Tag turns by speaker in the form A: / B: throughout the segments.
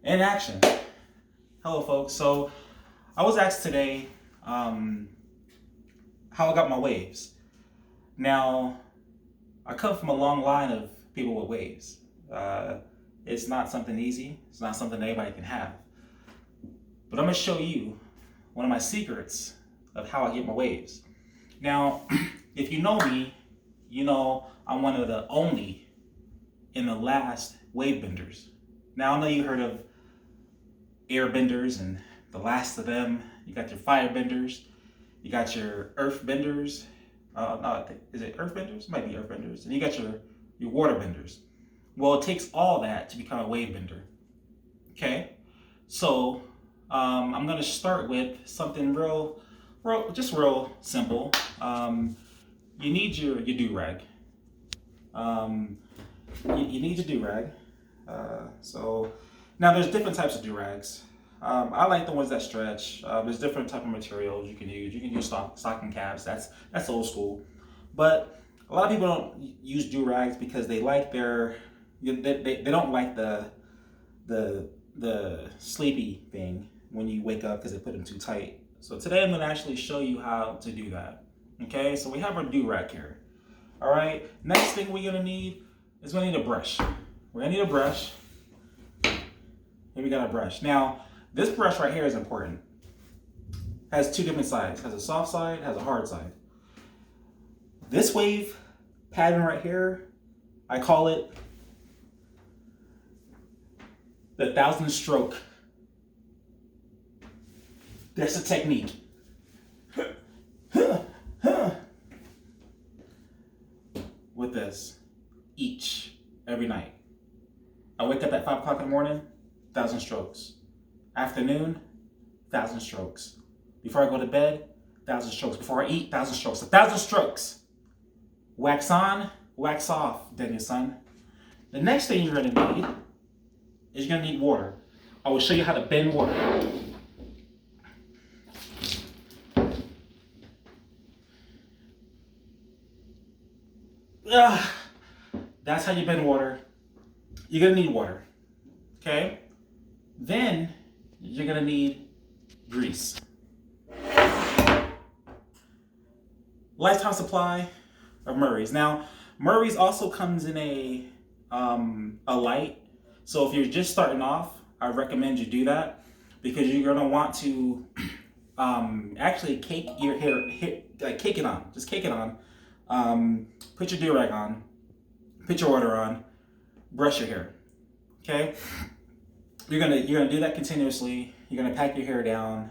A: In action. Hello, folks. So I was asked today how I got my waves. Now, I come from a long line of people with waves. It's not something easy. It's not something anybody can have. But I'm going to show you one of my secrets of how I get my waves. Now, if you know me, you know I'm one of the only in the last wave benders. Now, I know you heard of air benders and the last of them. You got your fire benders. You got your earth benders. No, is it earth benders? It might be earth benders. And you got your water benders. Well, it takes all that to become a wave bender. Okay? So, I'm going to start with something real simple. You need your do-rag. You need your do-rag. So now there's different types of do-rags. I like the ones that stretch. There's different type of materials you can use. You can use stocking caps. That's old school. But a lot of people don't use do-rags because they like they don't like the sleepy thing when you wake up because they put them too tight. So today I'm going to actually show you how to do that. Okay, so we have our do-rag here. All right, next thing we're going to need is we're going to need a brush. We're going to need a brush. Here we got a brush. Now, this brush right here is important. Has two different sides. Has a soft side, has a hard side. This wave pattern right here, I call it the 1,000 stroke. That's the technique. With this, every night. I wake up at 5 o'clock in the morning, 1,000 strokes. Afternoon, 1,000 strokes. Before I go to bed, 1,000 strokes. Before I eat, 1,000 strokes. 1,000 strokes. Wax on, wax off, then your son. The next thing you're gonna need is you're gonna need water. I will show you how to bend water. That's how you bend water. You're gonna need water, okay? Then you're gonna need grease. Lifetime supply of Murray's. Now, Murray's also comes in a light. So if you're just starting off, I recommend you do that because you're gonna want to actually cake your hair, cake it on. Just cake it on. Put your do-rag on. Put your water on. Brush your hair. Okay. You're gonna do that continuously. You're gonna pack your hair down,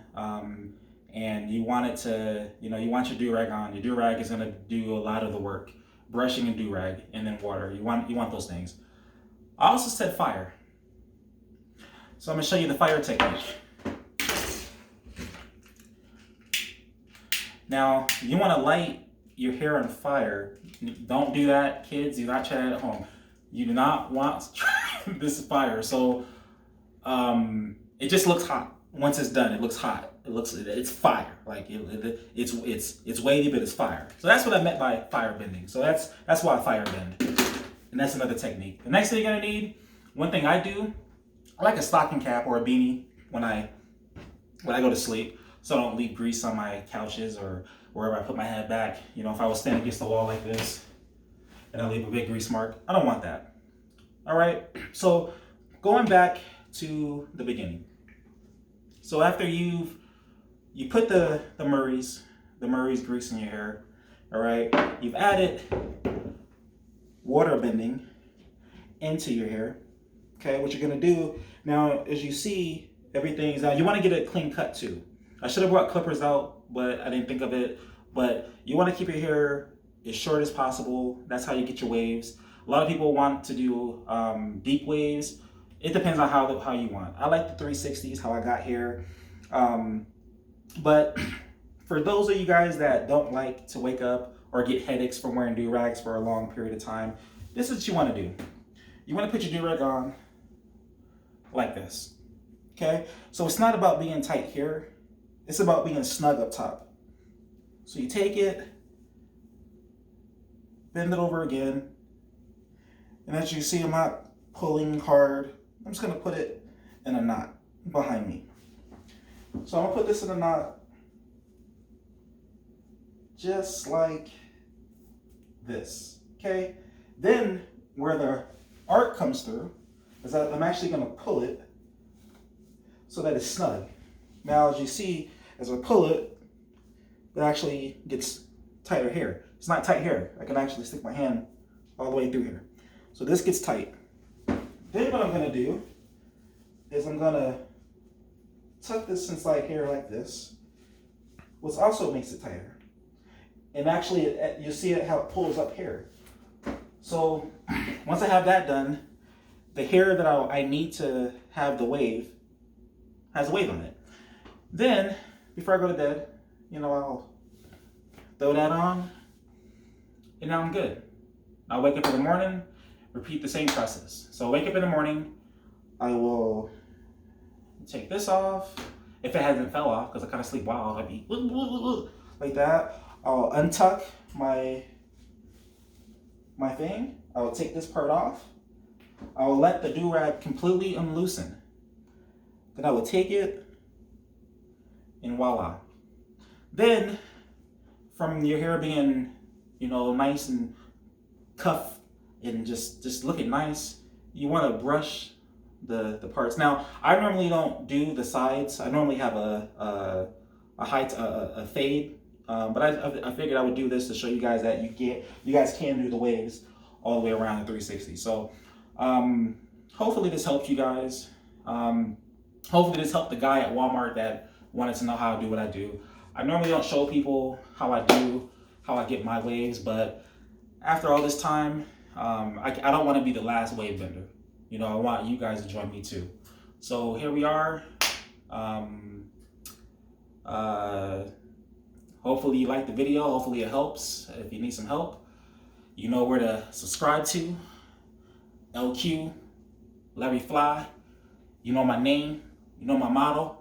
A: and you want it to, you want your do-rag on. Your do-rag is gonna do a lot of the work, brushing and do-rag, and then water. You want those things. I also said fire, so I'm gonna show you the fire technique. Now you want to light your hair on fire. Don't do that, kids. Do not try that at home. You do not want this fire. So it just looks hot. Once it's done, it looks hot. It's fire. Like it's weighty, but it's fire. So that's what I meant by fire bending. So that's why I fire bend, and that's another technique. The next thing you're gonna need, one thing I do, I like a stocking cap or a beanie when I go to sleep, so I don't leave grease on my couches or wherever I put my head back. If I was standing against the wall like this and I leave a big grease mark, I don't want that. All right, so going back to the beginning. So after you put the Murray's grease in your hair, all right, you've added water bending into your hair. Okay, what you're gonna do now, as you see, everything's out. You want to get a clean cut too. I should have brought clippers out, but I didn't think of it. But you want to keep your hair as short as possible. That's how you get your waves. A lot of people want to do deep waves. It depends on how you want. I like the 360s, how I got here. But for those of you guys that don't like to wake up or get headaches from wearing do-rags for a long period of time, this is what you want to do. You want to put your do-rag on like this. Okay? So it's not about being tight here. It's about being snug up top. So you take it, bend it over again, and as you see, I'm not pulling hard. I'm just going to put it
B: in a knot behind me. So I'm gonna put this in a knot just like this, okay? Then where the arc comes through is that I'm actually gonna pull it so that it's snug. Now, as you see, as I pull it, it actually gets tighter here. It's not tight here. I can actually stick my hand all the way through here. So this gets tight. Then what I'm gonna do is I'm gonna tuck this inside here like this, which also makes it tighter. And actually, you see it how it pulls up here. So once I have that done, the hair that I need to have the wave has a wave on it. Then, before I go to bed, I'll throw that on, and now I'm good. I'll wake up in the morning, repeat the same process. So wake up in the morning, I will take this off. If it hasn't fell off, because I kind of sleep wild, I'd be like that. I'll untuck my thing. I will take this part off. I will let the do-rag completely unloosen. Then I will take it, and voila. Then, from your hair being, nice and cuffed and just looking nice, you want to brush the parts. Now, I normally don't do the sides. I normally have a fade, but I figured I would do this to show you guys that you guys can do the waves all the way around the 360. So, hopefully this helps you guys. Hopefully this helped the guy at Walmart that wanted to know how to do what I do. I normally don't show people how I get my waves, but after all this time, I don't want to be the last wave bender. I want you guys to join me too. So here we are. Hopefully you like the video. Hopefully it helps. If you need some help, you know where to subscribe to. LQ, Larry Fly. You know my name. You know my motto.